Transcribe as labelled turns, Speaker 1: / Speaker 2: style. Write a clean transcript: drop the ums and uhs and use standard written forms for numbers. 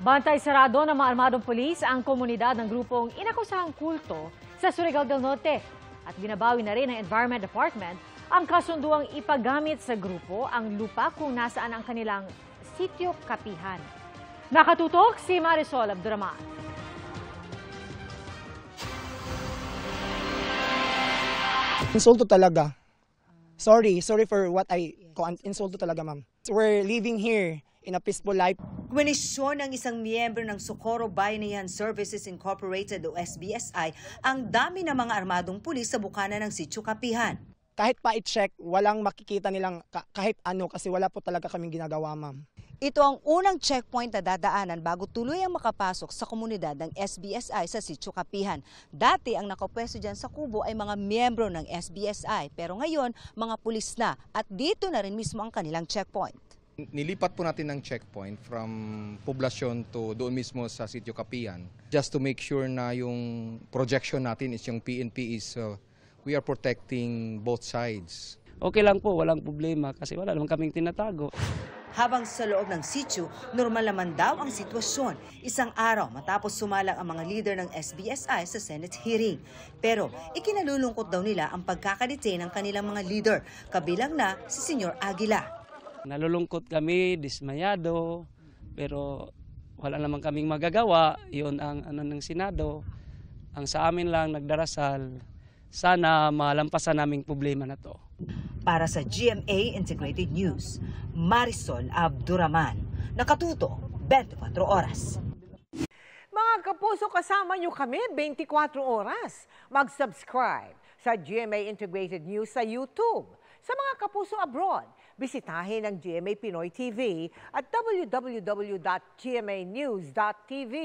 Speaker 1: Bantay sarado ng mga armadong pulis ang komunidad ng grupong inakusahang kulto sa Surigao del Norte. At binabawi na rin ng Environment Department ang kasunduang ipagamit sa grupo ang lupa kung nasaan ang kanilang sitio kapihan. Nakatutok si Marisol Abduraman.
Speaker 2: Insulto talaga. Sorry for what insulto talaga, ma'am. We're living here in a peaceful life.
Speaker 3: Kwenisyon ng isang miyembro ng Socorro Bayanihan Services Incorporated o SBSI ang dami ng mga armadong pulis sa bukana ng Sitio Kapihan.
Speaker 2: Kahit pa i-check, walang makikita nilang kahit ano kasi wala po talaga kaming ginagawa, ma'am.
Speaker 3: Ito ang unang checkpoint na dadaanan bago tuluyang makapasok sa komunidad ng SBSI sa Sitio Kapihan. Dati ang nakapwesto dyan sa kubo ay mga miyembro ng SBSI pero ngayon mga pulis na at dito na rin mismo ang kanilang checkpoint.
Speaker 4: Nilipat po natin ng checkpoint from poblasyon to doon mismo sa Sitio Kapihan just to make sure na yung projection natin is yung PNP is we are protecting both sides.
Speaker 5: Okay lang po, walang problema kasi wala naman kaming tinatago.
Speaker 3: Habang sa loob ng sitio, normal naman daw ang sitwasyon. Isang araw matapos sumalang ang mga leader ng SBSI sa Senate hearing. Pero ikinalulungkot daw nila ang pagkakadetain ng kanilang mga leader, kabilang na si Senyor Aguila.
Speaker 5: Nalulungkot kami, dismayado, pero wala naman kaming magagawa. Yun ang ng Senado. Ang sa amin lang nagdarasal, sana malampasan naming problema na to.
Speaker 3: Para sa GMA Integrated News, Marisol Abduraman. Nakatuto, 24 oras.
Speaker 6: Mga kapuso, kasama nyo kami 24 oras. Mag-subscribe sa GMA Integrated News sa YouTube. Sa mga kapuso abroad, bisitahin ang GMA Pinoy TV at www.gmanews.tv.